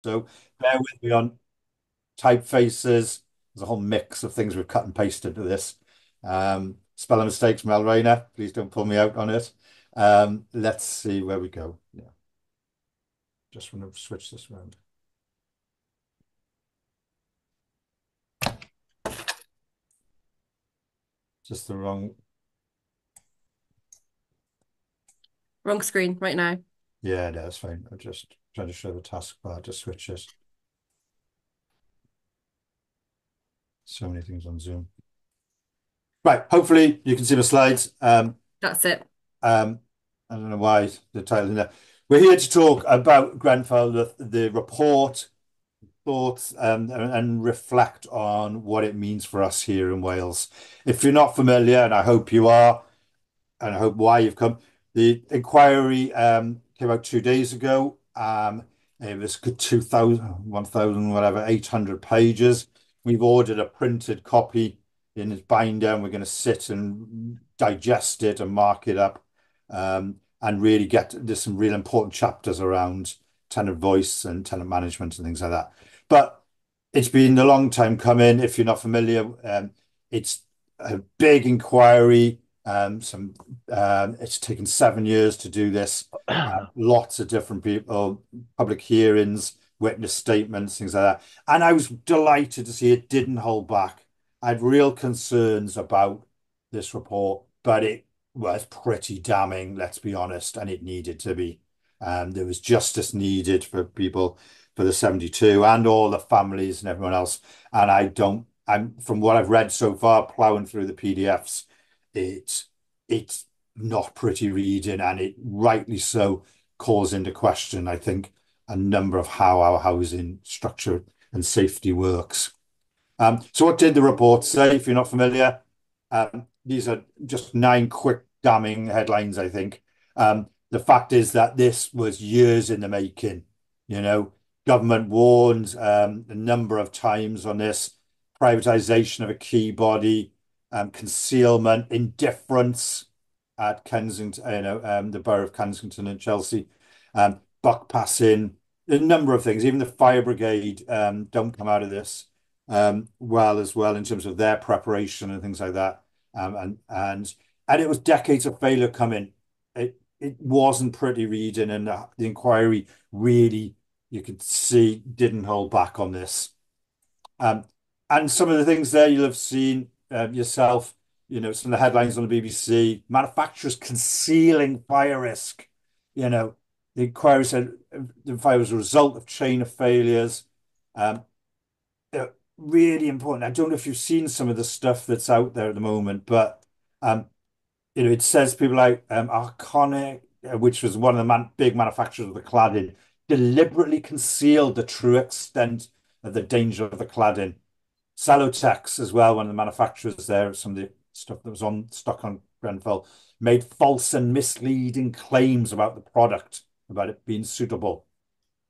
So bear with me on typefaces. There's a whole mix of things we've cut and pasted to this. Spelling mistakes, Mel Rayner. Please don't pull me out on it. Let's see where we go. Yeah, just want to switch this around. Just the wrong. Wrong screen right now. Yeah, no, that's fine. I'm just trying to show the taskbar to switch it. So many things on Zoom. Right, hopefully you can see the slides. That's it. Um, I don't know why the title in there. We're here to talk about Grenfell, the report, thoughts, and reflect on what it means for us here in Wales. If you're not familiar, and I hope you are, and I hope why you've come. The inquiry came out 2 days ago. It was good 2,000, 1,000, whatever, 800 pages. We've ordered a printed copy in its binder, and we're going to sit and digest it and mark it up, and really there's some real important chapters around tenant voice and tenant management and things like that. But it's been a long time coming. If you're not familiar, it's a big inquiry. It's taken 7 years to do this. Lots of different people, public hearings, witness statements, things like that. And I was delighted to see it didn't hold back. I had real concerns about this report, but it was pretty damning, let's be honest, and it needed to be. There was justice needed for people, for the 72 and all the families and everyone else. And I'm from what I've read so far, plowing through the PDFs, it's not pretty reading, and it rightly so calls into question, I think, a number of how our housing structure and safety works. So what did the report say, if you're not familiar? These are just 9 quick damning headlines, I think. The fact is that this was years in the making. You know, government warned a number of times on this, privatisation of a key body, concealment, indifference at Kensington, the borough of Kensington and Chelsea, buck passing, a number of things. Even the fire brigade don't come out of this well as well in terms of their preparation and things like that. And it was decades of failure coming. It wasn't pretty reading, and the inquiry really, you could see, didn't hold back on this. Um, and some of the things there you'll have seen yourself, some of the headlines on the BBC, manufacturers concealing fire risk. You know, the inquiry said the fire was a result of chain of failures. Um, Really important. I don't know if you've seen some of the stuff that's out there at the moment, but um, it says people like Arconic, which was one of the big manufacturers of the cladding, deliberately concealed the true extent of the danger of the cladding. Celotex as well, one of the manufacturers there, some of the stuff that was on stock on Grenfell, made false and misleading claims about the product, about it being suitable.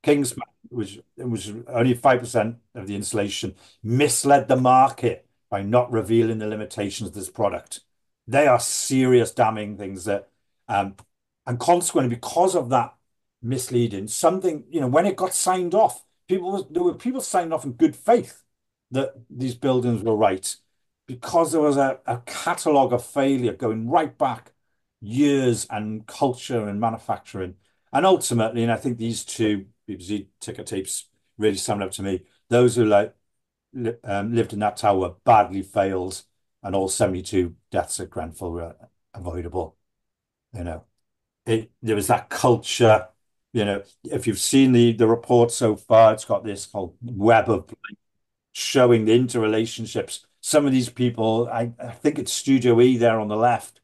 Kingsman, which was only 5% of the insulation, misled the market by not revealing the limitations of this product. They are serious damning things that, and consequently, because of that misleading, something, when it got signed off, there were people signed off in good faith that these buildings were right, because there was a catalogue of failure going right back years, and culture and manufacturing. And ultimately, and I think these two BBC ticker tapes really sum it up to me, those who lived in that tower badly failed, and all 72 deaths at Grenfell were avoidable. You know, there was that culture. If you've seen the report so far, it's got this whole web of showing the interrelationships. Some of these people, I think it's Studio E there on the left,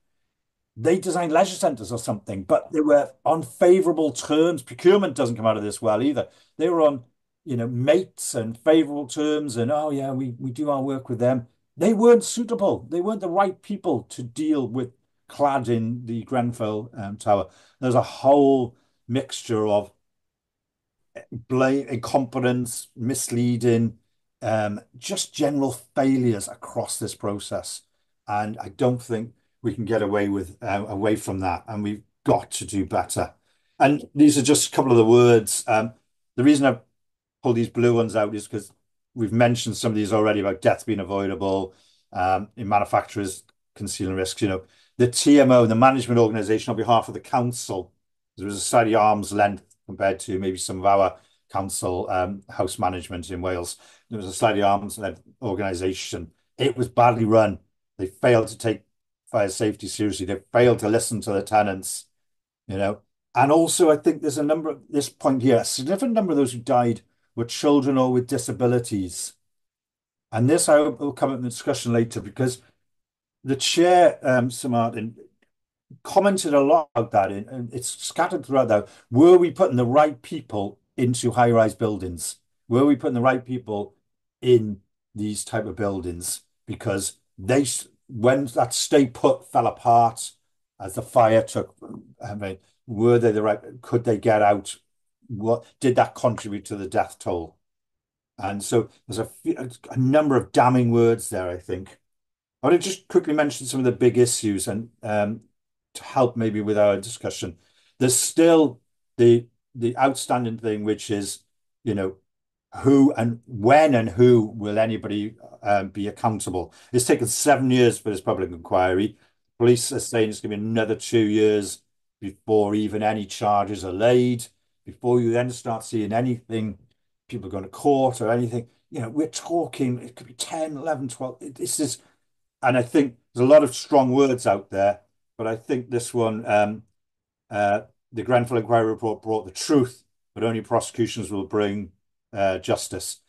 they designed leisure centres or something, but they were on favourable terms. Procurement doesn't come out of this well either. They were on, mates and favourable terms, and oh yeah, we do our work with them. They weren't suitable. They weren't the right people to deal with clad in the Grenfell Tower. There's a whole mixture of blame, incompetence, misleading, just general failures across this process. And I don't think we can get away from that. And we've got to do better. And these are just a couple of the words. The reason I've pull these blue ones out is because we've mentioned some of these already about death being avoidable, in manufacturers concealing risks. The TMO, the management organisation on behalf of the council, there was a slightly arm's length compared to maybe some of our council house management in Wales. There was a slightly arm's length organisation. It was badly run. They failed to take fire safety seriously. They failed to listen to the tenants, you know. And also, I think there's a number at this point here, a significant number of those who died were children or with disabilities. And this I will come up in the discussion later because the chair, Sir Martin, commented a lot about that, and it's scattered throughout that. Were we putting the right people into high-rise buildings? Were we putting the right people in these type of buildings? Because when that stay put fell apart as the fire took, I mean, were they the right? Could they get out? What did that contribute to the death toll? And so there's a number of damning words there, I think. I want to just quickly mention some of the big issues and to help maybe with our discussion. There's still the outstanding thing, which is, you know, who and when and who will anybody be accountable? It's taken 7 years for this public inquiry. Police are saying it's going to be another 2 years before even any charges are laid, before you then start seeing anything, people going to court or anything. We're talking, it could be 10, 11, 12. This is and I think there's a lot of strong words out there, but I think this one, uh, the Grenfell Inquiry report brought the truth, but only prosecutions will bring justice.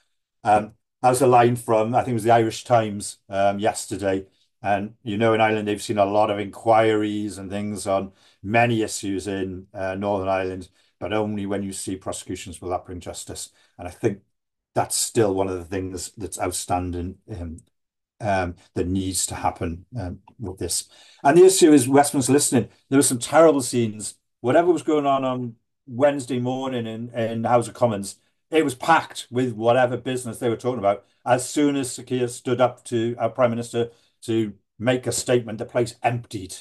That was a line from, I think it was the Irish Times yesterday. And in Ireland, they've seen a lot of inquiries and things on many issues in Northern Ireland, but only when you see prosecutions will that bring justice. And I think that's still one of the things that's outstanding that needs to happen with this. And the issue is Westminster listening. There were some terrible scenes. Whatever was going on Wednesday morning in House of Commons, it was packed with whatever business they were talking about. As soon as Sir Keir stood up to our Prime Minister to make a statement, the place emptied,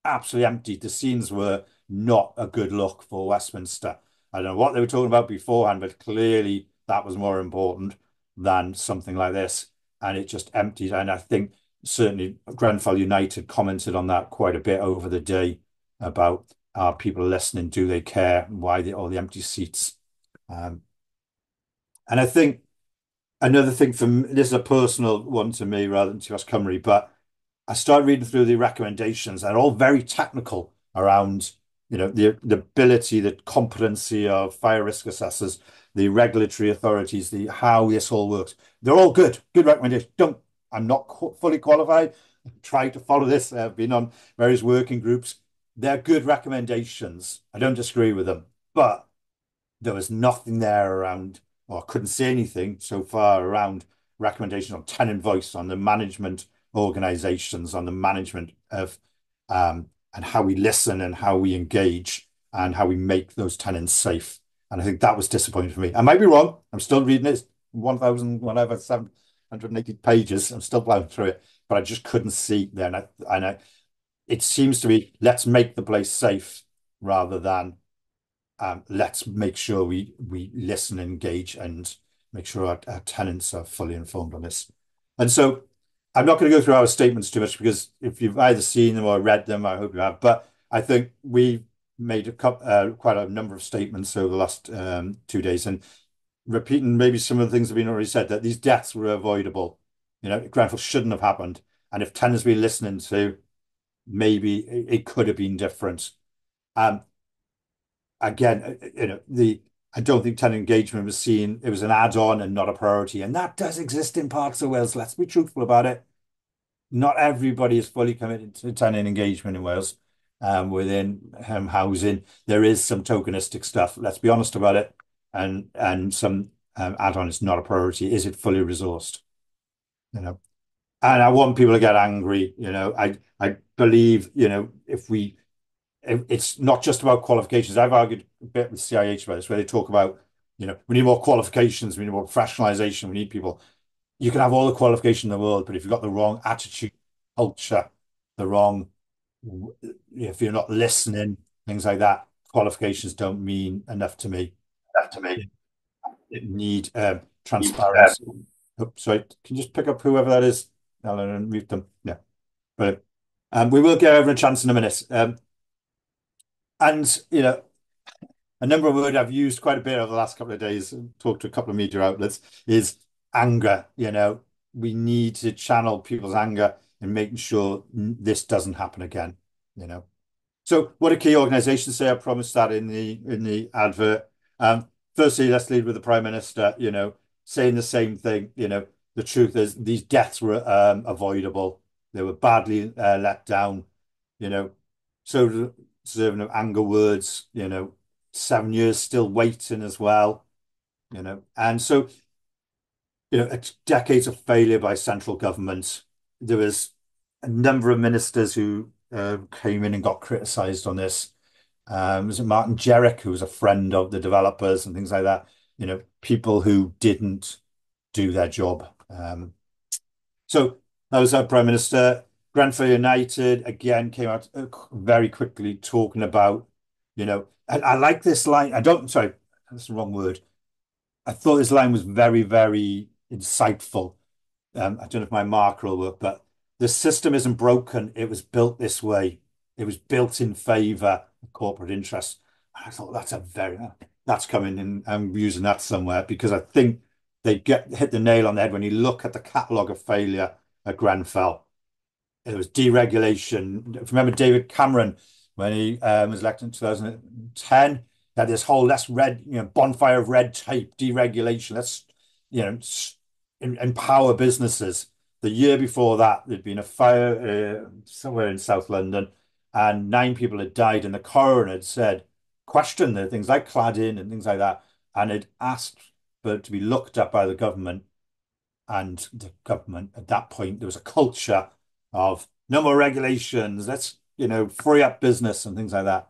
absolutely emptied. The scenes were not a good look for Westminster. I don't know what they were talking about beforehand, but clearly that was more important than something like this, and it just emptied. And I think certainly Grenfell United commented on that quite a bit over the day about are people listening? Do they care? Why all the empty seats? Um, and I think another thing this is a personal one to me rather than to us Cymru, but I started reading through the recommendations. They're all very technical around, the ability, the competency of fire risk assessors, the regulatory authorities, the how this all works. They're all good recommendations. I'm not fully qualified. I've tried to follow this. I've been on various working groups. They're good recommendations. I don't disagree with them, but there was nothing there around, or I couldn't see anything so far around recommendations on tenant voice, on the management organizations, on the management of and how we listen and how we engage and how we make those tenants safe. And I think that was disappointing for me. I might be wrong. I'm still reading it. 1,000, whatever, 780 pages. I'm still plowing through it, but I just couldn't see there. It seems to be let's make the place safe rather than let's make sure we listen, engage, and make sure our tenants are fully informed on this. And so I'm not going to go through our statements too much because if you've either seen them or read them, I hope you have. But I think we made quite a number of statements over the last 2 days, and repeating maybe some of the things that have been already said, that these deaths were avoidable. Grenfell shouldn't have happened. And if tenants been listening to, maybe it could have been different. Um, Again, I don't think tenant engagement was seen. It was an add-on and not a priority, and that does exist in parts of Wales. Let's be truthful about it. Not everybody is fully committed to tenant engagement in Wales. Within housing, there is some tokenistic stuff. Let's be honest about it, and some add-on is not a priority. Is it fully resourced? And I want people to get angry. I believe if we it's not just about qualifications. I've argued a bit with CIH about this, where they talk about, we need more qualifications, we need more professionalization, we need people. You can have all the qualification in the world, but if you've got the wrong attitude, culture, the wrong, if you're not listening, things like that, qualifications don't mean enough to me. To me. need transparency. Oh, sorry, can you just pick up whoever that is, Alan, and mute them? Yeah, brilliant. We will give everyone a chance in a minute. And a number of words I've used quite a bit over the last couple of days, talked to a couple of media outlets, is anger. We need to channel people's anger and making sure this doesn't happen again. You know. So what do key organisations say? I promised that in the advert. Firstly, let's lead with the Prime Minister, saying the same thing. The truth is these deaths were avoidable. They were badly let down, you know. So deserving of anger words, 7 years still waiting as well, And so, decades of failure by central government. There was a number of ministers who came in and got criticised on this. Was it Martin Jerrick, who was a friend of the developers and things like that? People who didn't do their job. So that was our Prime Minister. Grenfell United again came out very quickly talking about, I like this line. Sorry, that's the wrong word. I thought this line was very, very insightful. I don't know if my marker will work, but the system isn't broken. It was built this way. It was built in favor of corporate interests. I thought that's coming in. I'm using that somewhere because I think they hit the nail on the head when you look at the catalogue of failure at Grenfell. It was deregulation. Remember David Cameron when he was elected in 2010? He had this whole let's bonfire of red tape, deregulation. Let's empower businesses. The year before that, there'd been a fire somewhere in South London, and 9 people had died, and the coroner had said, questioned the things like cladding and things like that, and had asked for it to be looked at by the government. And the government at that point, there was a culture of no more regulations. Let's, free up business and things like that.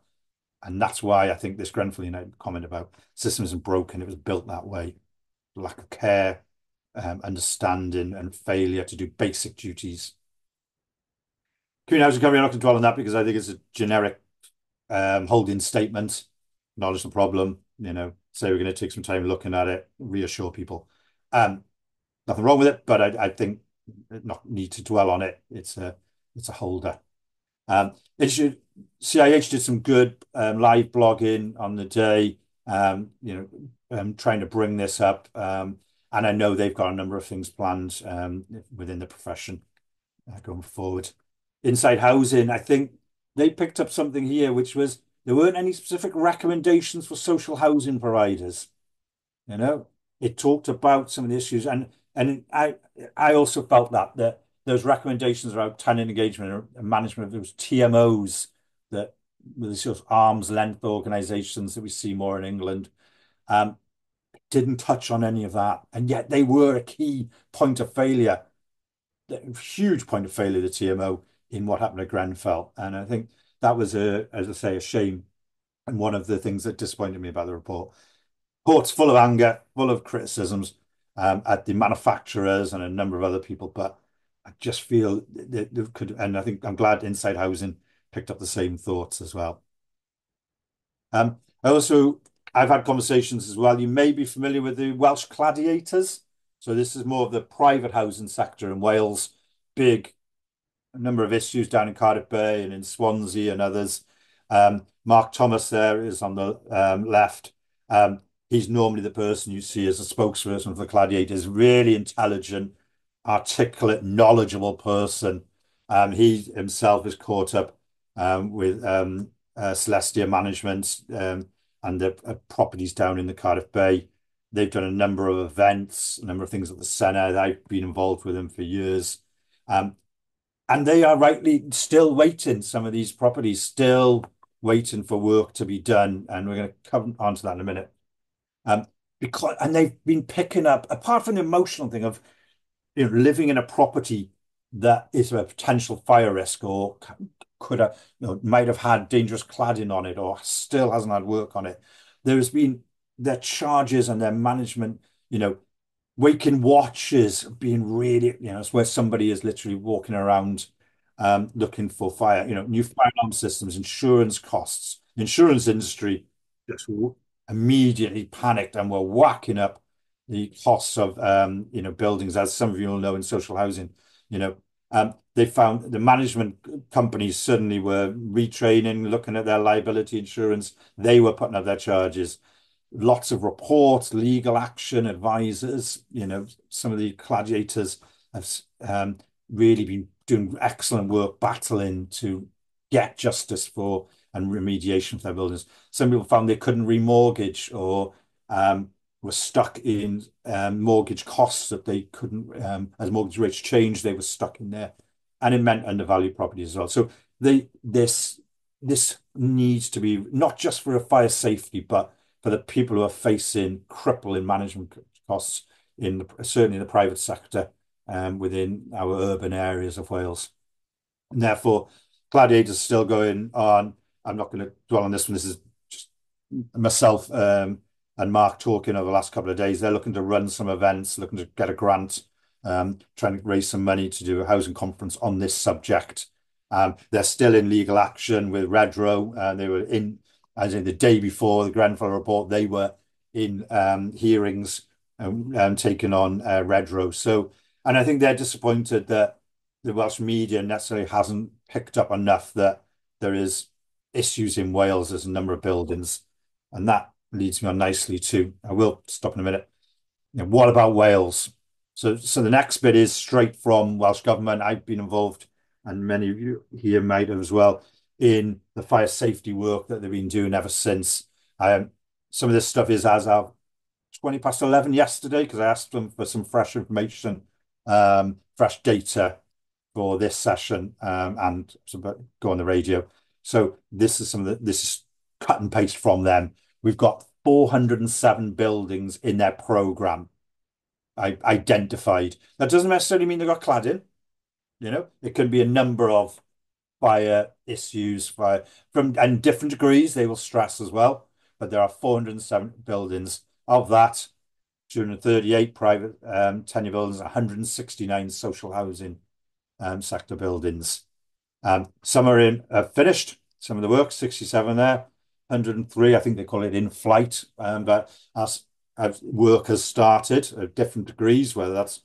And that's why I think this Grenfell United comment about systems isn't broken. It was built that way. Lack of care, understanding, and failure to do basic duties. Community housing company, I'm not going to dwell on that because I think it's a generic holding statement. Acknowledge the problem, say we're going to take some time looking at it, reassure people. Nothing wrong with it, but I think not need to dwell on it. It's a holder. It should CIH did some good live blogging on the day, trying to bring this up. And I know they've got a number of things planned within the profession going forward. Inside housing, I think they picked up something here, which was there weren't any specific recommendations for social housing providers. It talked about some of the issues, and I also felt that those recommendations around tenant engagement and management of those TMOs that were the sort of arm's length organisations that we see more in England, didn't touch on any of that, and yet they were a key point of failure, a huge point of failure, the TMO in what happened at Grenfell, and I think that was as I say, a shame, and one of the things that disappointed me about the report. Report's full of anger, full of criticisms at the manufacturers and a number of other people, but I just feel that there could, and I think I'm glad Inside Housing picked up the same thoughts as well. I've had conversations as well. You may be familiar with the Welsh Gladiators. So this is more of the private housing sector in Wales. Big a number of issues down in Cardiff Bay and in Swansea and others. Mark Thomas there is on the left. He's normally the person you see as a spokesperson for the Gladiators, really intelligent, articulate, knowledgeable person. He himself is caught up with Celestia Management and the properties down in the Cardiff Bay. They've done a number of events, a number of things at the centre. I've been involved with them for years. And they are rightly still waiting, some of these properties still waiting for work to be done. And we're going to come onto that in a minute. And they've been picking up, apart from the emotional thing of living in a property that is a potential fire risk or could have, might have had dangerous cladding on it or still hasn't had work on it. There has been their charges and their management, waking watches being really, it's where somebody is literally walking around looking for fire, new fire alarm systems, insurance costs. The insurance industry just immediately panicked and were whacking up the costs of buildings, as some of you will know in social housing. You know, they found the management companies suddenly were retraining, looking at their liability insurance. They were putting up their charges. Lots of reports, legal action, advisors. Some of the gladiators have really been doing excellent work battling to get justice for and remediation for their buildings. Some people found they couldn't remortgage or were stuck in mortgage costs that they couldn't, as mortgage rates changed, they were stuck in there. And it meant undervalued properties as well. So this needs to be not just for a fire safety, but for the people who are facing crippling management costs certainly in the private sector within our urban areas of Wales. And therefore, Gladiator's still going on. I'm not going to dwell on this one. This is just myself and Mark talking over the last couple of days. They're looking to run some events, looking to get a grant, trying to raise some money to do a housing conference on this subject. They're still in legal action with Redrow. They were in, as in the day before the Grenfell Report, they were in hearings taking on Redrow. So, and I think they're disappointed that the Welsh media necessarily hasn't picked up enough that there is issues in Wales. There's a number of buildings, and that leads me on nicely to, I will stop in a minute. What about Wales? So the next bit is straight from Welsh Government. I've been involved, and many of you here might have as well, in the fire safety work that they've been doing ever since. Some of this stuff is as of 20 past 11 yesterday, because I asked them for some fresh information, fresh data for this session, and go on the radio. So this is this is cut and paste from them. We've got 407 buildings in their program identified. That doesn't necessarily mean they got cladding. It can be a number of fire issues, and different degrees. They will stress as well. But there are 407 buildings. Of that, 238 private tenure buildings, 169 social housing sector buildings. Some are finished. Some of the work, 67 there, 103. I think they call it in flight. But as work has started at different degrees, whether that's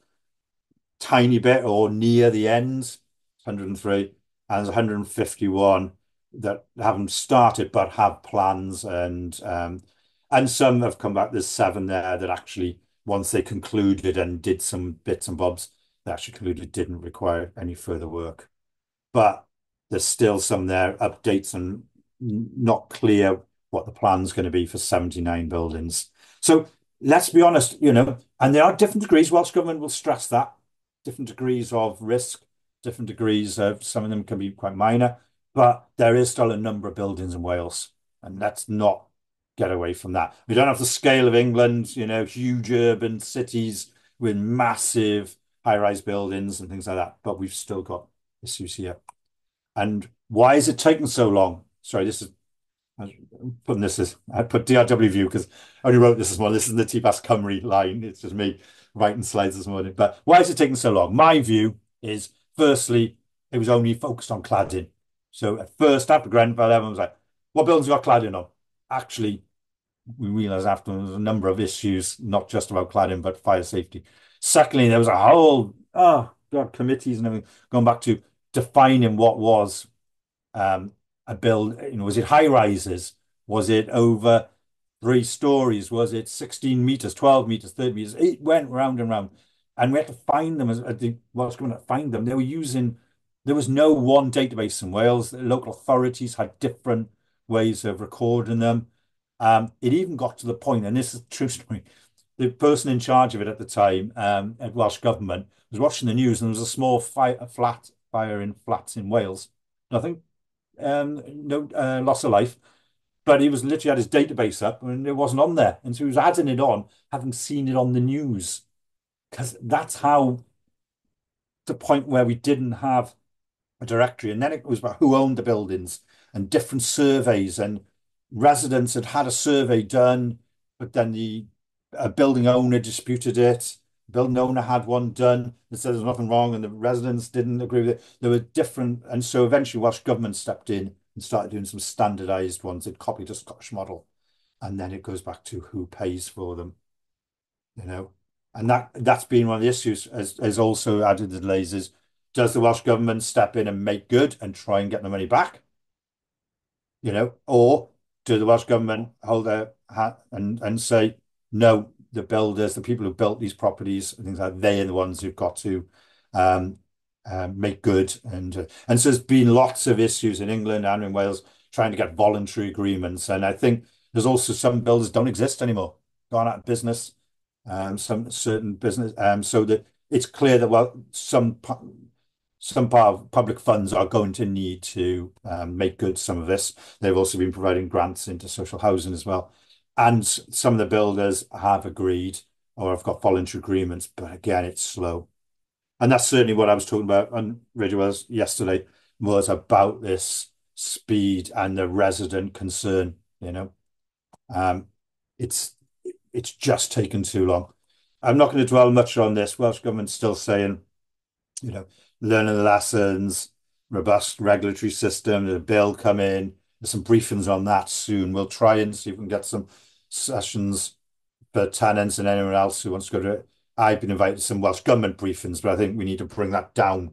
tiny bit or near the ends, 103, and there's 151 that haven't started but have plans, and some have come back. There's 7 there that actually, once they concluded and did some bits and bobs, they actually concluded didn't require any further work. But there's still some there, updates, and not clear what the plan's going to be for 79 buildings. So let's be honest, and there are different degrees. Welsh Government will stress that. Different degrees of risk, different degrees of, some of them can be quite minor, but there is still a number of buildings in Wales, and let's not get away from that. We don't have the scale of England, huge urban cities with massive high-rise buildings and things like that, but we've still got issues here. And why is it taking so long? Sorry, I put DRW view because I only wrote this morning. This is the TPAS Cymru line. It's just me writing slides this morning. But why is it taking so long? My view is, firstly, it was only focused on cladding. So at first, after Grenfell, everyone was like, what buildings got cladding on? Actually, we realised after there was a number of issues, not just about cladding, but fire safety. Secondly, there was a whole, oh God, committees and everything going back to defining what was a build. Was it high rises? Was it over 3 stories? Was it 16 meters, 12 meters, 30 meters? It went round and round, and we had to find them. As the Welsh Government to find them, they were using. There was no one database in Wales. The local authorities had different ways of recording them. It even got to the point, and this is a true story. The person in charge of it at the time, at Welsh Government, was watching the news, and there was a small fire in flats in Wales. Nothing, no loss of life, but he was literally had his database up and it wasn't on there, and so he was adding it on, having seen it on the news, because that's how, the point where we didn't have a directory, and then it was about who owned the buildings and different surveys, and residents had had a survey done, but then the building owner disputed it. The building owner had one done and said there's nothing wrong, and the residents didn't agree with it. There were different, and so eventually Welsh Government stepped in and started doing some standardized ones. It copied a Scottish model, and then it goes back to who pays for them. you know, and that's been one of the issues as also added to delays is does the Welsh government step in and make good and try and get the money back, or do the Welsh government hold their hat and say, no, the builders, the people who built these properties and things like that, they are the ones who've got to um, make good. And so there's been lots of issues in England and in Wales trying to get voluntary agreements. And I think there's also some builders don't exist anymore, gone out of business, some certain business, so that it's clear that, well, some part of public funds are going to need to make good some of this. They've also been providing grants into social housing as well. And some of the builders have agreed or have got voluntary agreements, but again, it's slow. And that's certainly what I was talking about on Radio Wales yesterday, was about this speed and the resident concern, Um, it's it's just taken too long. I'm not going to dwell much on this. Welsh government's still saying, you know, learning the lessons, robust regulatory system, the bill come in. There's some briefings on that soon. We'll try and see if we can get some sessions for tenants and anyone else who wants to go to it. I've been invited to some Welsh government briefings, but I think we need to bring that down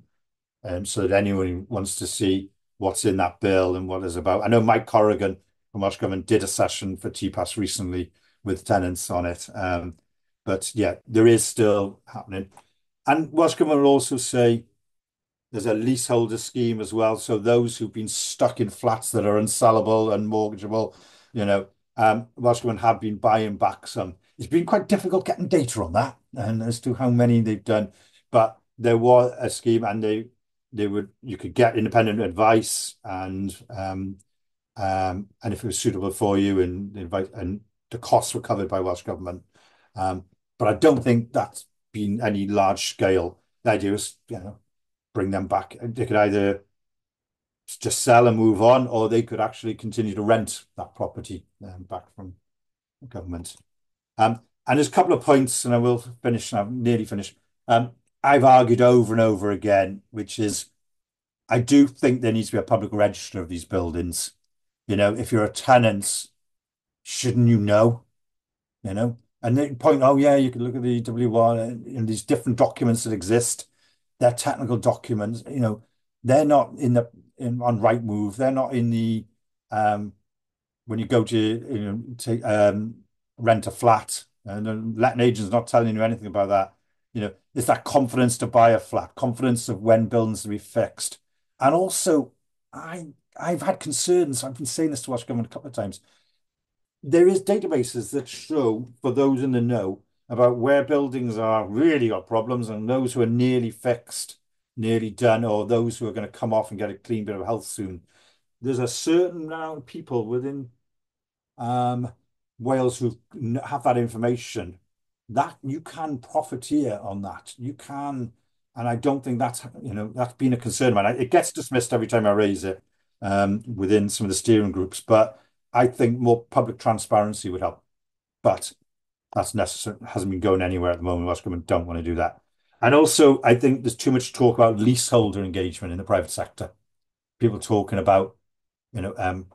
so that anyone who wants to see what's in that bill and what it's about. I know Mike Corrigan from Welsh Government did a session for TPAS recently with tenants on it. But yeah, there is still happening. And Welsh Government will also say there's a leaseholder scheme as well. So those who've been stuck in flats that are unsellable and mortgageable, Welsh Government have been buying back some. It's been quite difficult getting data on that and as to how many they've done. But there was a scheme and you could get independent advice and if it was suitable for you and the advice and the costs were covered by Welsh Government. But I don't think that's been any large scale. The idea is, bring them back. They could either just sell and move on, or they could actually continue to rent that property back from the government. And there's a couple of points, and I will finish, and I've nearly finished. I've argued over and over again, which is I do think there needs to be a public register of these buildings. If you're a tenant, shouldn't you know? And they point, oh yeah, you can look at the W1 and these different documents that exist. They're technical documents, they're not on Rightmove, they're not in the when you go to rent a flat and the letting agent's not telling you anything about that. It's that confidence to buy a flat, confidence of when buildings to be fixed. And also, I've had concerns. I've been saying this to Welsh Government a couple of times. There is databases that show for those in the know about where buildings are really got problems and those who are nearly fixed, nearly done, or those who are going to come off and get a clean bit of health soon. There's a certain amount of people within um, Wales who have that information that you can profiteer on that. You can, and I don't think that's been a concern of mine. It gets dismissed every time I raise it within some of the steering groups, but I think more public transparency would help. But that's necessary. Hasn't been going anywhere at the moment. Welsh Government don't want to do that. And also, I think there's too much talk about leaseholder engagement in the private sector. People talking about, you know, um,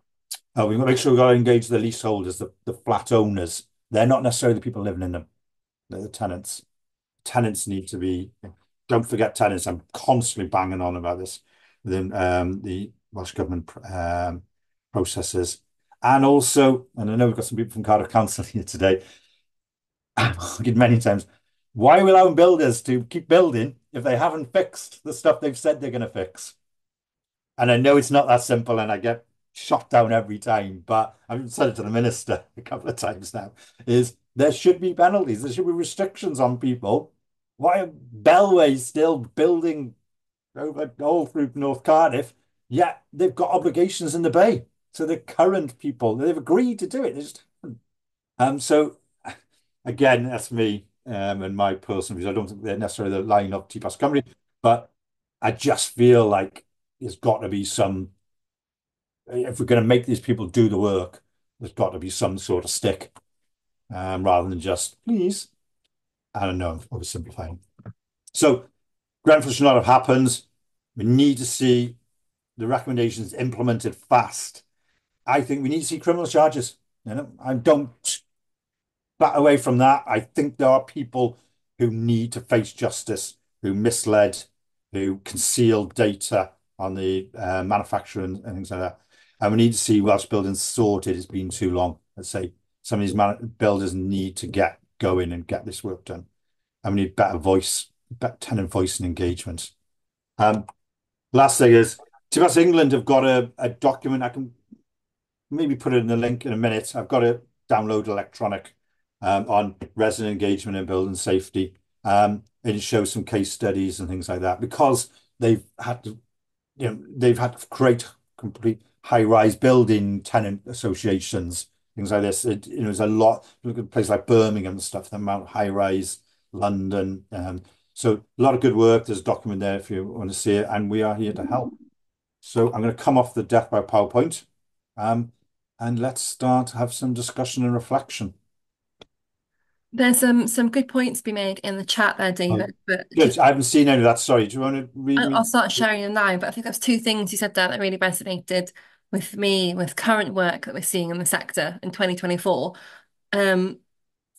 oh, we've got to make sure we've got to engage the leaseholders, the flat owners. They're not necessarily the people living in them. They're the tenants. Tenants need to be, don't forget tenants. I'm constantly banging on about this within the Welsh Government processes. And also, and I know we've got some people from Cardiff Council here today, I've argued many times, why are we allowing builders to keep building if they haven't fixed the stuff they've said they're going to fix? And I know it's not that simple and I get shot down every time, but I've said it to the minister a couple of times now, is there should be penalties. There should be restrictions on people. Why are Bellways still building over all through North Cardiff? Yeah, they've got obligations in the bay. So the current people, they've agreed to do it. They just haven't. So again, that's me and my personal views. I don't think they're necessarily the line of Tea Pass Cymru, but I just feel like there's got to be some, if we're going to make these people do the work, there's got to be some sort of stick rather than just, please. I don't know, I'm oversimplifying. So Grenfell should not have happened. We need to see the recommendations implemented fast. I think we need to see criminal charges. I don't But away from that, I think there are people who need to face justice, who misled, who concealed data on the manufacturer and things like that. And we need to see Welsh buildings sorted. It's been too long. Let's say some of these builders need to get going and get this work done. And we need better voice, better tenant voice and engagement. Um, Last thing is, TBS England have got a document. I can maybe put it in the link in a minute. I've got to download electronic on resident engagement and building safety. And it shows some case studies and things like that because they've had to create complete high-rise building tenant associations, things like this. There's a lot. Look at a place like Birmingham and stuff, the amount of high-rise, London. So a lot of good work. There's a document there if you want to see it, and we are here to help. So I'm going to come off the death by PowerPoint, um, and let's start to have some discussion and reflection. There's some good points to be made in the chat there, Oh, David. But good. I haven't seen any of that. Sorry. Do you want to read I'll me? start sharing them now. But I think there's two things you said there that really resonated with me with current work that we're seeing in the sector in 2024. Um,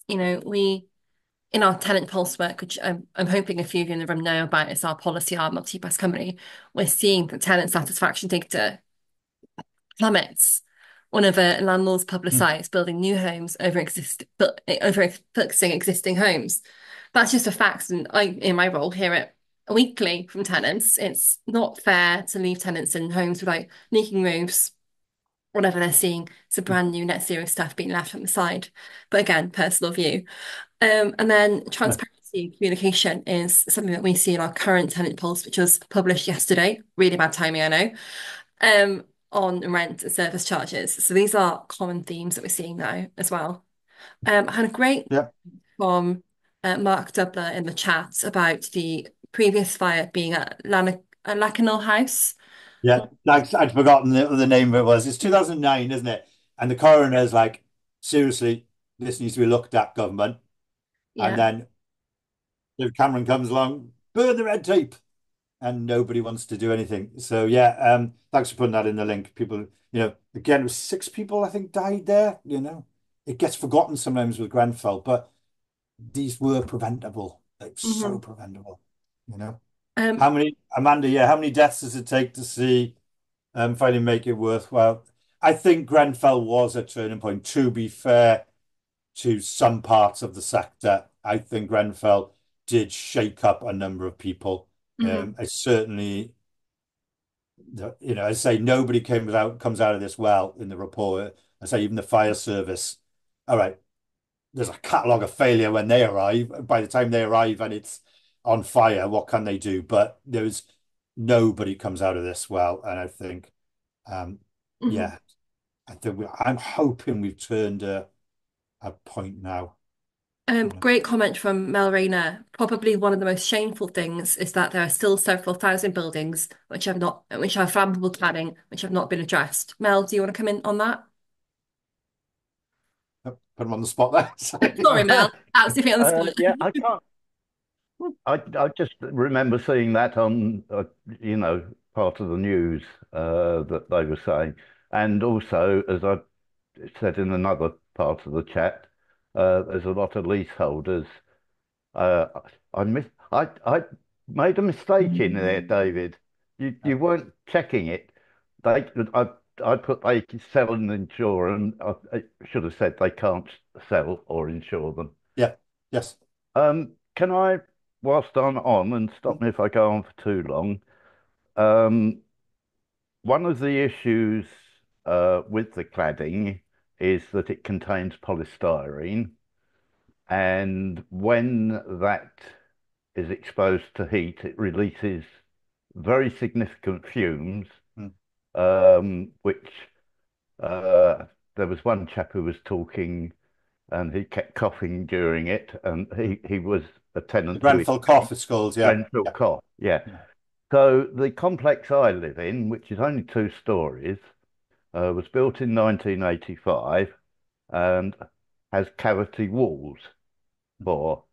we in our tenant pulse work, which I'm hoping a few of you in the room know about, it's our policy arm of TPAS company. We're seeing the tenant satisfaction data plummets whenever landlords Hmm. publicise building new homes over fixing existing homes. That's just a fact, and in my role, hear it weekly from tenants. It's not fair to leave tenants in homes without leaking roofs, whatever they're seeing. It's a brand new net zero stuff being left on the side. But again, personal view. And then Yeah. transparency communication is something that we see in our current tenant pulse, which was published yesterday. Really bad timing, I know. On rent and service charges. So these are common themes that we're seeing now as well. I had a great Yeah. from Mark Dubler in the chat about the previous fire being at Lacanau House. Yeah. I'd forgotten the name of it was. It's 2009, isn't it? And the coroner's like, seriously, this needs to be looked at, government. And Yeah. then David Cameron comes along, burn the red tape, and nobody wants to do anything. So yeah, thanks for putting that in the link. People, again, it was 6 people I think died there. It gets forgotten sometimes with Grenfell, but these were preventable. Like so hmm preventable. You know, Um, how many, Amanda? Yeah, how many deaths does it take to see finally make it worthwhile? I think Grenfell was a turning point. To be fair to some parts of the sector, I think Grenfell did shake up a number of people. mhm, It's certainly, I say nobody comes out of this well in the report. I say even the fire service. All right, there's a catalogue of failure when they arrive. By the time they arrive and it's on fire, what can they do? But there's nobody comes out of this well, and I think, um, mhm. yeah, I'm hoping we've turned a point now. Great comment from Mel Rayner. Probably one of the most shameful things is that there are still several thousand buildings which have flammable cladding, which have not been addressed. Mel, do you want to come in on that? Put them on the spot there. Sorry. Sorry, Mel. Absolutely on the spot. Yeah, I can't. I just remember seeing that on, part of the news that they were saying, and also, as I said in another part of the chat, there's a lot of leaseholders. Uh, I made a mistake in there, David. You weren't checking it. They, I, I put they can sell and insure, and I should have said they can't sell or insure them. Yeah. Yes. Can I, whilst I'm on, and stop me if I go on for too long, um, one of the issues with the cladding is that it contains polystyrene, and when that is exposed to heat, it releases very significant fumes, Mm. which uh, there was one chap who was talking and he kept coughing during it, and he was a The tenant who Grenfell cough is called. Yeah. Grenfell Yeah. cough. Yeah. Yeah. So the complex I live in, which is only 2 stories, was built in 1985 and has cavity walls for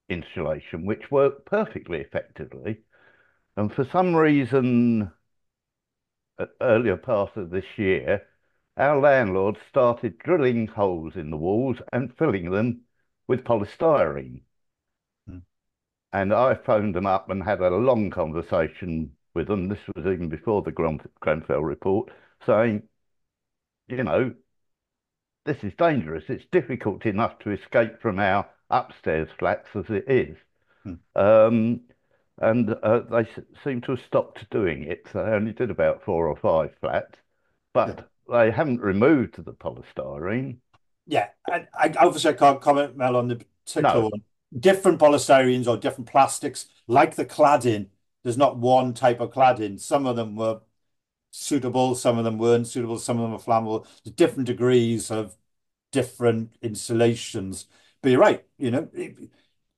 insulation, which work perfectly effectively. And for some reason, earlier part of this year, our landlord started drilling holes in the walls and filling them with polystyrene. Mm. And I phoned them up and had a long conversation with them. This was even before the Grenfell report, saying, you know, this is dangerous. It's difficult enough to escape from our upstairs flats as it is. Mm. Um, and they seem to have stopped doing it. So they only did about 4 or 5 flats, Yeah. but they haven't removed the polystyrene. Yeah, I obviously I can't comment, Mel, on the particular No, one. Different polystyrenes or different plastics, like the cladding, there's not one type of cladding. Some of them were suitable, some of them weren't suitable, some of them were flammable. There's different degrees of different installations. But you're right,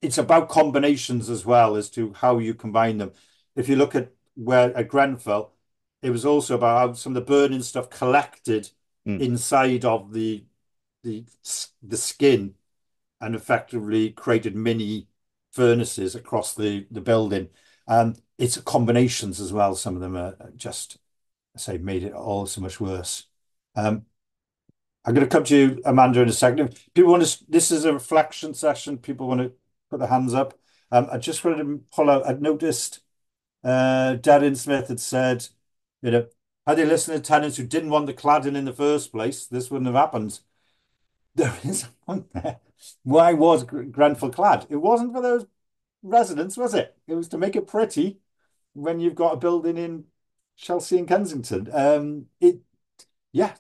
it's about combinations as well as to how you combine them. If you look at Grenfell, it was also about how some of the burning stuff collected mm, inside of the the skin and effectively created mini furnaces across the building. It's combinations as well. Some of them are just, I say, made it all so much worse. Um, I'm going to come to you, Amanda, in a second. If people want to, this is a reflection session. People want to put their hands up. I just wanted to pull out. I'd noticed Darren Smith had said, you know, had they listened to tenants who didn't want the cladding in the first place, this wouldn't have happened. There is a point there. Why was Grenfell clad? It wasn't for those residents, was it? It was to make it pretty when you've got a building in Chelsea and Kensington. Yeah,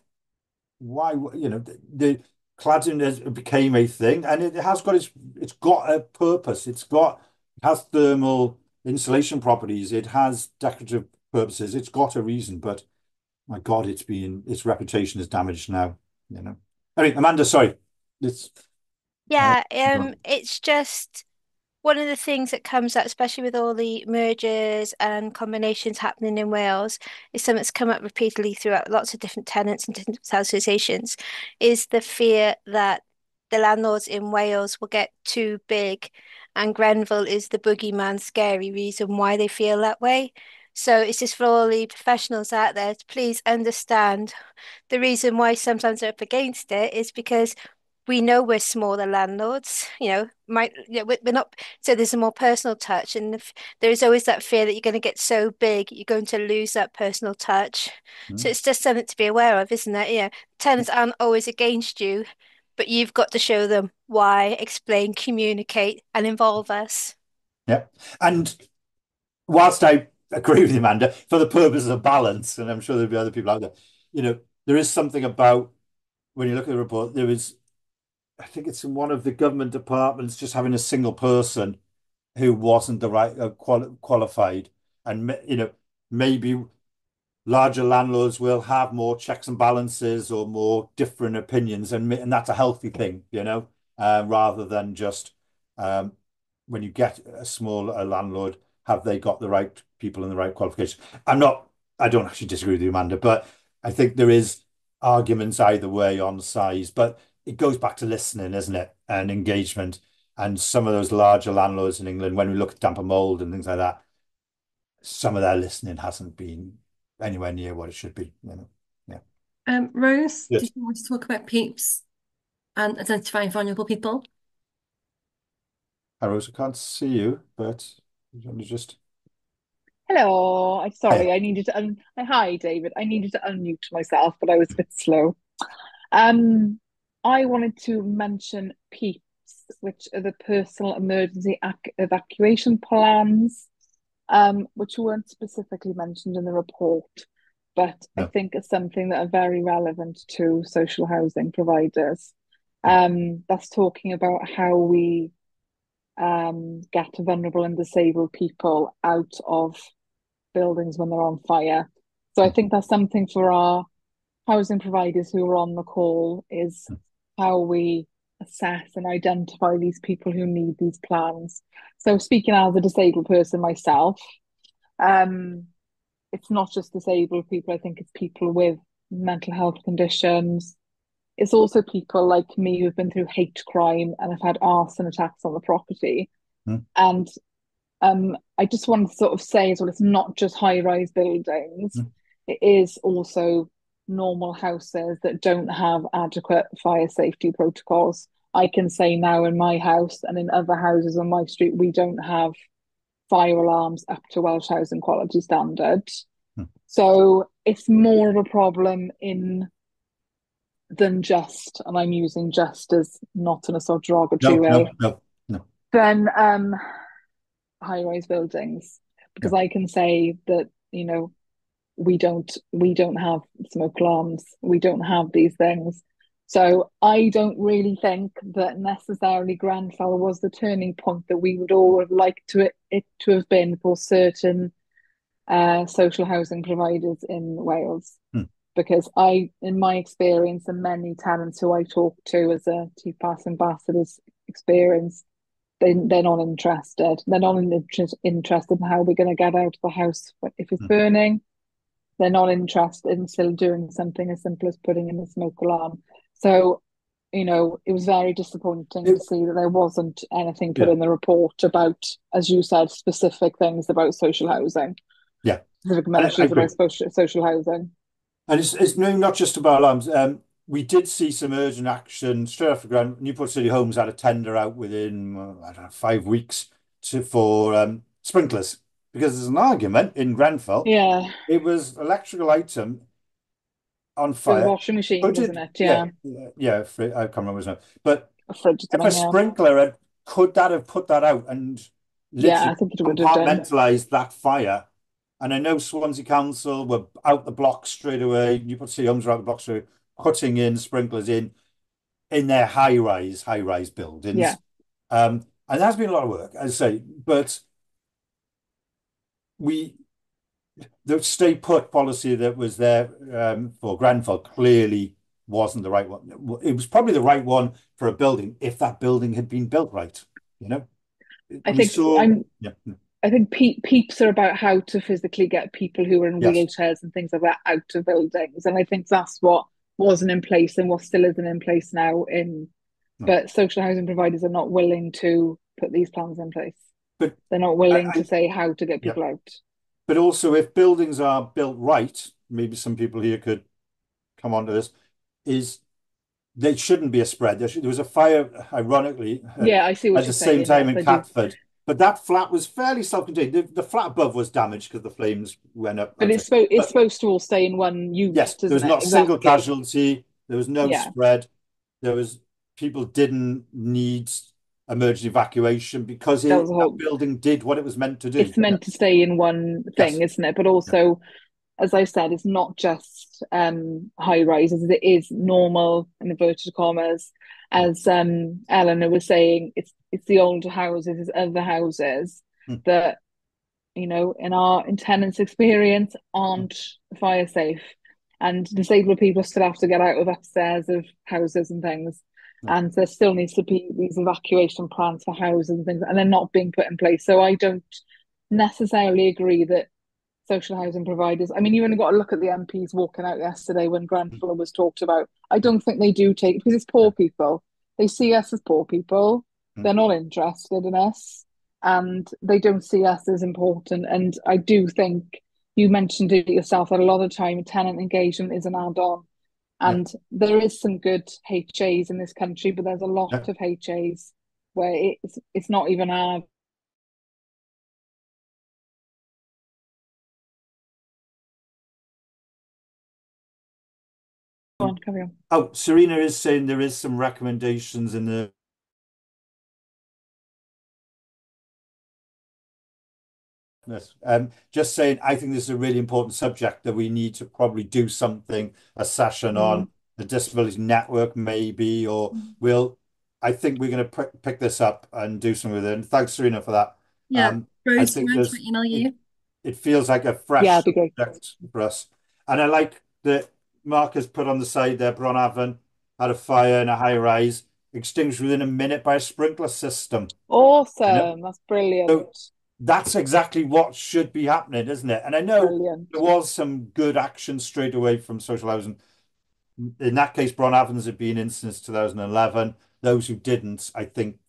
why, the cladding became a thing, and it has got it's got a purpose. It has thermal insulation properties. It has decorative purposes. It's got a reason, but my God, its reputation is damaged now, you know. I mean, Amanda, sorry. It's uh, Yeah, it's just one of the things that comes up, especially with all the mergers and combinations happening in Wales, is something that's come up repeatedly throughout lots of different tenants and different associations, is the fear that the landlords in Wales will get too big, and Grenville is the boogeyman, scary reason why they feel that way. So it's just for all the professionals out there to please understand the reason why sometimes they're up against it is because we know we're smaller landlords, we're not, so there's a more personal touch. And if, there is always that fear that you're going to get so big, you're going to lose that personal touch. So mm, it's just something to be aware of, isn't it? Tenants aren't always against you, but you've got to show them why, explain, communicate, and involve us. yeah. And whilst I agree with you, Amanda, for the purposes of balance, and I'm sure there'll be other people out there, there is something about when you look at the report, I think it's in one of the government departments, just having a single person who wasn't the right qualified, and maybe larger landlords will have more checks and balances or more different opinions, and that's a healthy thing, rather than just um, when you get a small landlord, have they got the right people and the right qualifications? I don't actually disagree with you, Amanda, but I think there is arguments either way on size, but it goes back to listening, isn't it? And engagement. And some of those larger landlords in England, when we look at damp and mold and things like that, some of their listening hasn't been anywhere near what it should be. Yeah. Rose, Good. did you want to talk about peeps and identifying vulnerable people? Hi, Rose, I can't see you, but you want to just. Hello. I'm Hiya. sorry. I needed to Hi, David. I needed to unmute myself, but I was a bit slow. Um, I wanted to mention PEEPs, which are the personal emergency evacuation plans, which weren't specifically mentioned in the report, but I No. think it's something that are very relevant to social housing providers. That's talking about how we get vulnerable and disabled people out of buildings when they're on fire. So I think that's something for our housing providers who are on the call is how we assess and identify these people who need these plans. So speaking as a disabled person myself, um, it's not just disabled people. I think it's people with mental health conditions. It's also people like me who've been through hate crime and have had arson attacks on the property. Mm, And I just want to sort of say as well, it's not just high-rise buildings. mm, It is also normal houses that don't have adequate fire safety protocols. I can say now in my house and in other houses on my street, we don't have fire alarms up to Welsh housing quality standard. Hmm. So it's more of a problem in than just, and I'm using just as not in a sort of derogatory No, no, way, no, no. than high-rise buildings. Yeah. Because I can say that, we don't have smoke alarms, we don't have these things. So I don't really think that necessarily Grenfell was the turning point that we would all have liked it to have been for certain social housing providers in Wales. Hmm. Because in my experience, and many tenants who I talk to as a TPAS ambassador's experience, they're not interested. They're not interested in how we're going to get out of the house if it's Hmm. burning. They're not interested in still doing something as simple as putting in a smoke alarm. So, it was very disappointing It, to see that there wasn't anything put yeah, in the report about, as you said, specific things about social housing, yeah. specific I measures agree. about social housing. And it's not just about alarms. We did see some urgent action straight after Newport City Homes had a tender out within, I don't know, 5 weeks for sprinklers because there's an argument in Grenfell. Yeah, It was electrical item on it was a fire. washing machine, Could wasn't it? it? Yeah, Yeah, yeah. I can't remember his name. But a fridge or if a something. Yeah, sprinkler could that have put that out and yeah, I literally think it would have done. compartmentalized that fire? And I know Swansea Council were out the block straight away. Newport City Homes were out the block straight away, putting in sprinklers in their high rise Yeah, buildings. And that's been a lot of work, as I say. But we the stay put policy that was there for Grenfell clearly wasn't the right one. It was probably the right one for a building if that building had been built right. You know, I we think saw. I'm. Yeah, I think peeps are about how to physically get people who are in yes, wheelchairs and things like that out of buildings, and I think that's what wasn't in place and what still isn't in place now. no. But social housing providers are not willing to put these plans in place. But They're not I, willing to I say how to get yeah. people out. But also, if buildings are built right, maybe some people here could come onto this, is there shouldn't be a spread. There was a fire, ironically, Yeah, I see what at you're the same saying. time Yes, in I do. Catford, but that flat was fairly self-contained. The flat above was damaged because the flames went up But outside. it's But supposed to all stay in one yes, unit, there isn't was it? not a single Exactly. casualty. There was no Yeah, spread. There was people didn't need emergency evacuation because that was a that whole. building did what it was meant to do. It's meant to stay in one thing, Yes. isn't it? But Yeah. also, as I said, it's not just high rises, it is normal in inverted commas. As Eleanor was saying, it's the older houses, it's other houses Mm, that, in tenants' experience, mm, aren't fire safe. And disabled people still have to get out of upstairs of houses and things. no. And there still needs to be these evacuation plans for houses and things, and they're not being put in place. So I don't necessarily agree that social housing providers. I mean, you only got to look at the MPs walking out yesterday when Mm, Grenfell was talked about. I don't think they do take because it's yeah. poor people. They see us as poor people. Mm, They're not interested in us, and they don't see us as important. And I do think you mentioned it yourself that a lot of the time tenant engagement is an add-on. yeah. And there is some good HAs in this country, but there's a lot Yeah. of HAs where it's not even our. Go on, carry on. Oh, Serena is saying there is some recommendations in the Yes. Just saying, I think this is a really important subject that we need to probably do something, a session Mm. on the disability network, maybe, or I think we're going to pick this up and do something with it. And thanks, Serena, for that. Yeah, I Rose, do you think mind if I email it, you? it feels like a Yeah, it'd fresh be great. subject for us. And I like that Mark has put on the side there, Bronavon had a fire in a high rise, extinguished within a minute by a sprinkler system. You know? Awesome. That's So brilliant. that's exactly what should be happening, isn't it? And I know Brilliant. there was some good action straight away from social housing. In that case, Bron Avons had been in since 2011. Those who didn't, I think,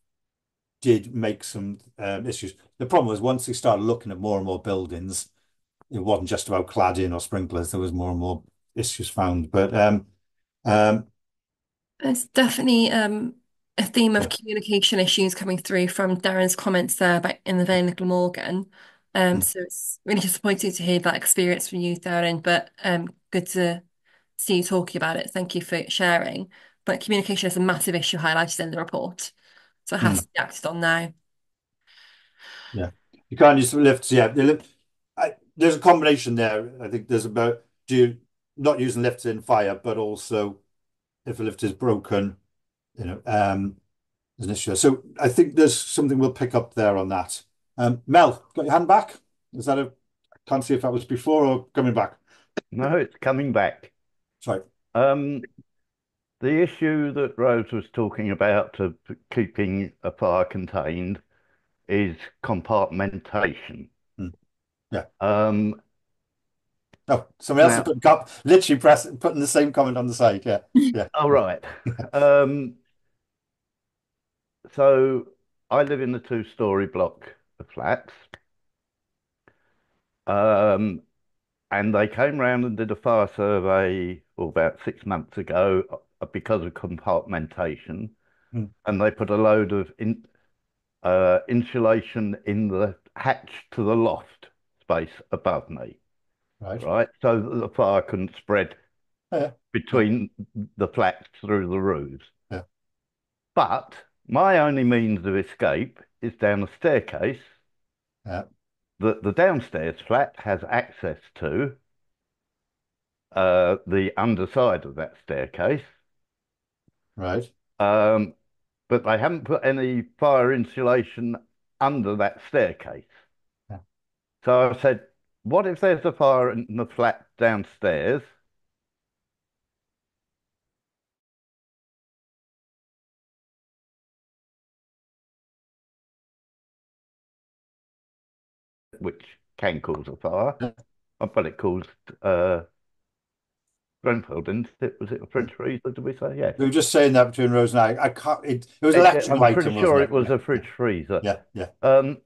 did make some issues. The problem was once they started looking at more and more buildings, it wasn't just about cladding or sprinklers. There was more and more issues found. But It's definitely a theme of Yeah. communication issues coming through from Darren's comments there about in the Vale of Glamorgan. Mm. So it's really disappointing to hear that experience from you, Darren, but good to see you talking about it. Thank you for sharing. But communication is a massive issue highlighted in the report, so it has Mm. to be acted on now. Yeah. You can't use lifts. Yeah. There's a combination there. I think there's about do you not using lifts in fire, but also if a lift is broken, you know, there's an issue. So I think there's something we'll pick up there on that. Mel, got your hand back? Is that a? I can't see if that was before or coming back. No, it's coming back. Sorry. Um, the issue that Rose was talking about of keeping a fire contained is compartmentation. Mm. Yeah. Um, Oh, somebody else has now, put literally putting the same comment on the side. Yeah. Yeah. all right. Um, so I live in a two-story block of flats. Um, and they came round and did a fire survey about 6 months ago because of compartmentation, Mm. and they put a load of insulation in the hatch to the loft space above me, Right. right? So that the fire couldn't spread Oh, yeah. Yeah. between the flats through the roofs. Yeah. But my only means of escape is down a staircase Yeah. that the downstairs flat has access to, the underside of that staircase. Right. Um, but they haven't put any fire insulation under that staircase. Yeah. So I said, what if there's a fire in the flat downstairs? Which can cause a fire. Yeah. But it caused Grenfell, didn't it? Was it a French freezer, did we say? Yes. We were just saying that between Rose and I. I can't. It was an electrical I'm pretty item, wasn't sure it? it was Yeah. a Yeah. fridge freezer. Yeah. Yeah. Um,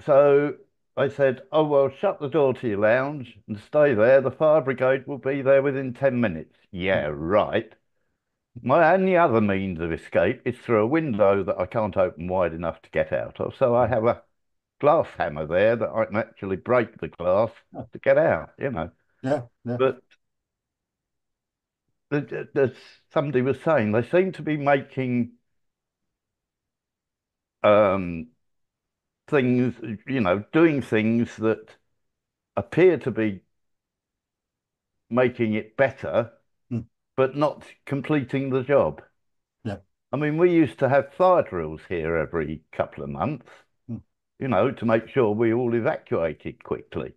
so I said, oh, well, shut the door to your lounge and stay there. The fire brigade will be there within 10 minutes. Yeah, Mm. right. My only other means of escape is through a window that I can't open wide enough to get out of. So I have a glass hammer there that I can actually break the glass Oh, to get out. yeah. Yeah. But as somebody was saying, they seem to be making um, things, doing things that appear to be making it better, Mm. but not completing the job. Yeah. I mean, we used to have fire drills here every couple of months, Mm. to make sure we all evacuated quickly.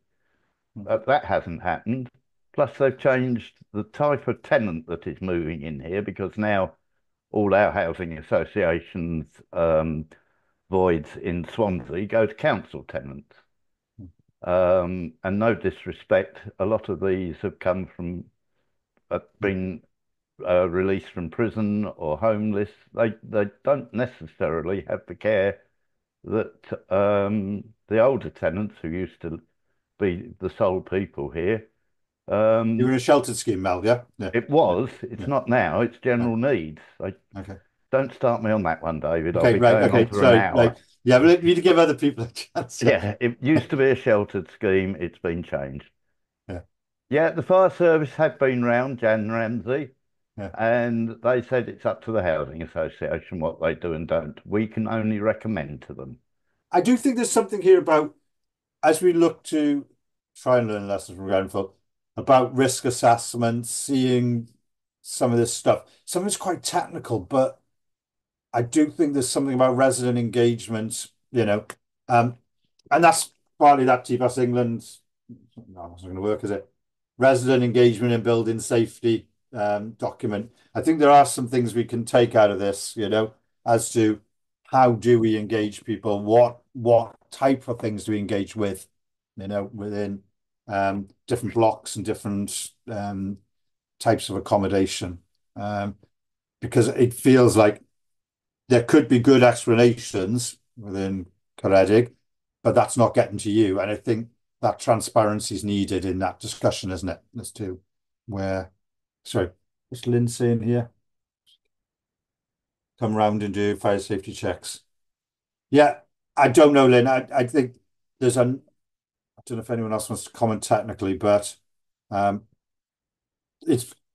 Mm. That hasn't happened. Plus, they've changed the type of tenant that is moving in here because now all our housing associations voids in Swansea go to council tenants. And no disrespect, a lot of these have come from been released from prison or homeless. They don't necessarily have the care that the older tenants who used to be the sole people here. You were Um, in a sheltered scheme, Mel. Yeah. Yeah. it Yeah. was. It's Yeah. not now. It's Right. general needs. Okay. Don't start me on that one, David. I'll Okay. be Right. going on Okay. for an Sorry. hour. Right. Yeah. We need to give other people a chance. Yeah. Yeah, it used to be a sheltered scheme. It's been changed. Yeah. Yeah, the fire service have been round, Jan Ramsey, Yeah. and they said it's up to the housing association what they do and don't. We can only recommend to them. I do think there's something here about as we look to try and learn lessons from Grenfell about risk assessment, seeing some of this stuff. Some of it's quite technical, but I do think there's something about resident engagement, um, and that's partly that TPAS England. No, it's not going to work, is it? Resident engagement in building safety document. I think there are some things we can take out of this, as to how do we engage people, what type of things do we engage with, within different blocks and different types of accommodation. Because it feels like there could be good explanations within Caredig, but that's not getting to you. And I think that transparency is needed in that discussion, isn't it? As to where, sorry, what's Lynn saying here? come round and do fire safety checks. Yeah, I don't know, Lynn. I think there's an I don't know if anyone else wants to comment technically, but um,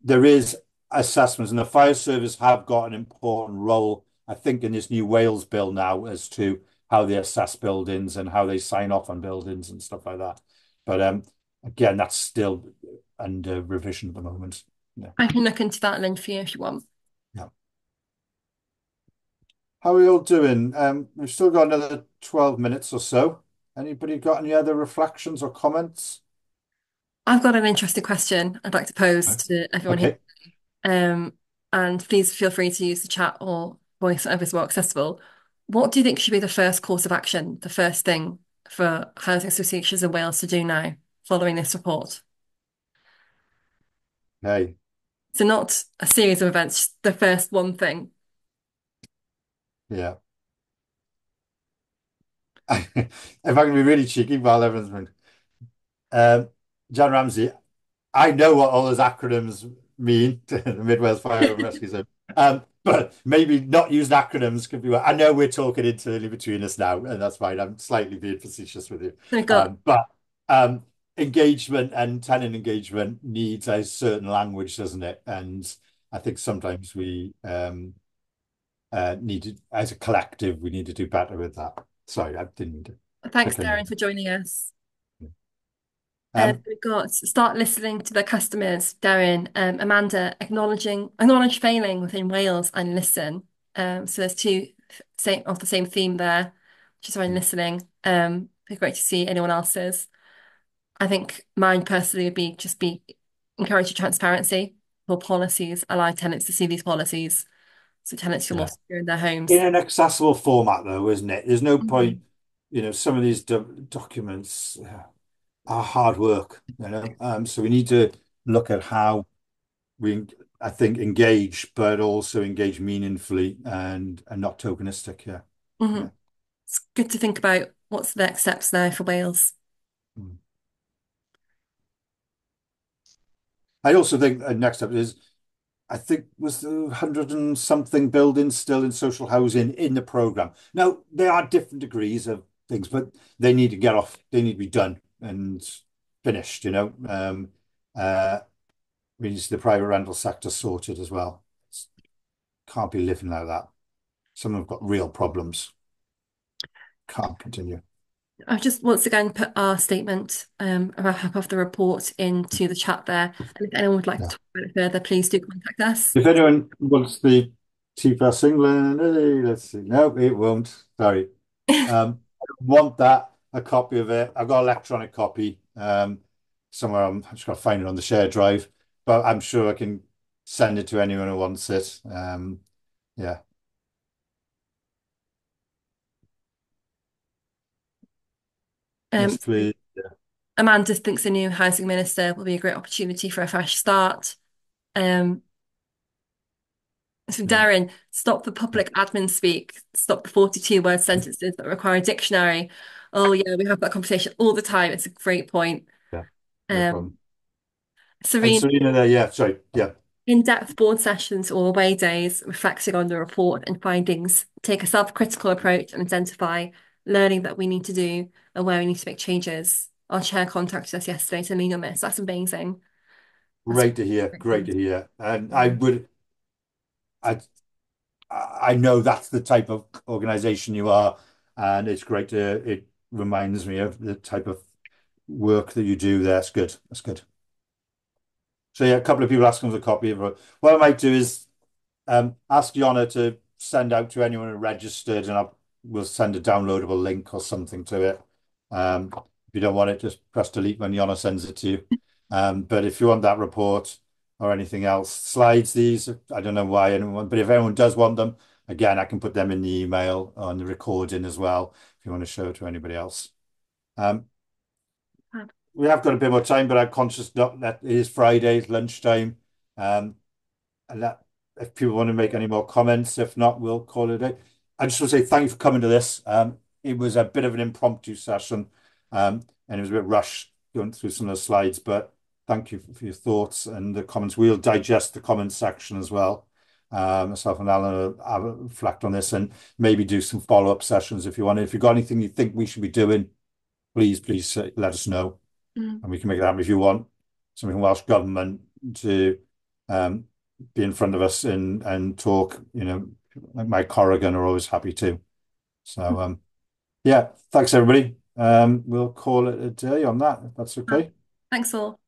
there is assessments, and the fire service have got an important role, I think, in this new Wales bill now as to how they assess buildings and how they sign off on buildings and stuff like that. But again, that's still under revision at the moment. Yeah. I can look into that, Lynn, for you if you want. Yeah. How are we all doing? We've still got another 12 minutes or so. Anybody got any other reflections or comments? I've got an interesting question I'd like to pose to everyone here. Okay. Um, and please feel free to use the chat or voice, whatever's more accessible. What do you think should be the first course of action, the first thing for housing associations in Wales to do now following this report? Hey. So not a series of events, just the first one thing. Yeah. If I can be really cheeky while everyone's been, John Ramsey, I know what all those acronyms mean to the Mid Wales Fire and Rescue Zone. But maybe not using acronyms could be well. I know we're talking internally between us now, and that's fine. I'm slightly being facetious with you. So we've got But engagement and tenant engagement needs a certain language, doesn't it? And I think sometimes we need to, as a collective, we need to do better with that. Sorry, I didn't mean to thanks, pick on you. Darren, for joining us. Um, We've got start listening to the customers, Darren, Amanda, acknowledge failing within Wales and listen. So there's two same of the same theme there, which is around listening. It'd be great to see anyone else's. I think mine personally would be encourage transparency for policies, allow tenants to see these policies, so tenants feel more yeah. secure in their homes. In an accessible format, though, isn't it? There's no point, some of these documents are hard work, So we need to look at how we, I think, engage, but also engage meaningfully and not tokenistic. Yeah. Mhm. Yeah. It's good to think about what's the next steps now for Wales. Mm. I also think next up is I think was the 100 and something buildings still in social housing in the program. Now, there are different degrees of things, but they need to get off, they need to be done and finished. Uh, we need the private rental sector sorted as well. Can't be living like that. Some have got real problems. Can't continue. I've just once again put our statement, a wrap up of the report into the chat there. And if anyone would like to Yeah. talk about it further, please do contact us. If anyone wants the TFAS England, let's see. No, it won't. Sorry. I want that, a copy of it. I've got an electronic copy somewhere. I'm just got to find it on the shared drive, but I'm sure I can send it to anyone who wants it. Yeah. Yes, Um, please. Yeah. Amanda thinks a new housing minister will be a great opportunity for a fresh start. Um, so Yeah. Darren, stop the public admin speak. Stop the 42-word sentences that require a dictionary. Oh yeah, we have that conversation all the time. It's a great point. Yeah. No Um, problem. And Serene, Serena there, yeah, sorry. Yeah. in-depth board sessions or away days reflecting on the report and findings. Take a self-critical approach and identify learning that we need to do and where we need to make changes. Our chair contacted us yesterday to lean on this. That's amazing. That's Great to hear. great Great news. to hear. And I I know that's the type of organization you are, and it's great it reminds me of the type of work that you do there. That's good. That's good. So yeah, a couple of people asking for a copy of it. What I might do is ask Yona to send out to anyone who registered, and we'll send a downloadable link or something to it. If you don't want it, just press delete when Yona sends it to you. But if you want that report or anything else, slides these, I don't know why anyone, but if anyone does want them, again, I can put them in the email on the recording as well if you want to show it to anybody else. We have got a bit more time, but I'm conscious that it is Friday, it's lunchtime. And that if people want to make any more comments, if not, we'll call it a day. I just want to say thank you for coming to this. It was a bit of an impromptu session, and it was a bit rushed going through some of the slides, but thank you for your thoughts and the comments. We'll digest the comments section as well. Myself and Alan will have a reflect on this and maybe do some follow-up sessions if you want. If you've got anything you think we should be doing, please let us know, and we can make it happen. If you want something from Welsh Government to be in front of us and talk, like Mike Corrigan are always happy to. So yeah, thanks everybody. We'll call it a day on that, if that's okay. Thanks all.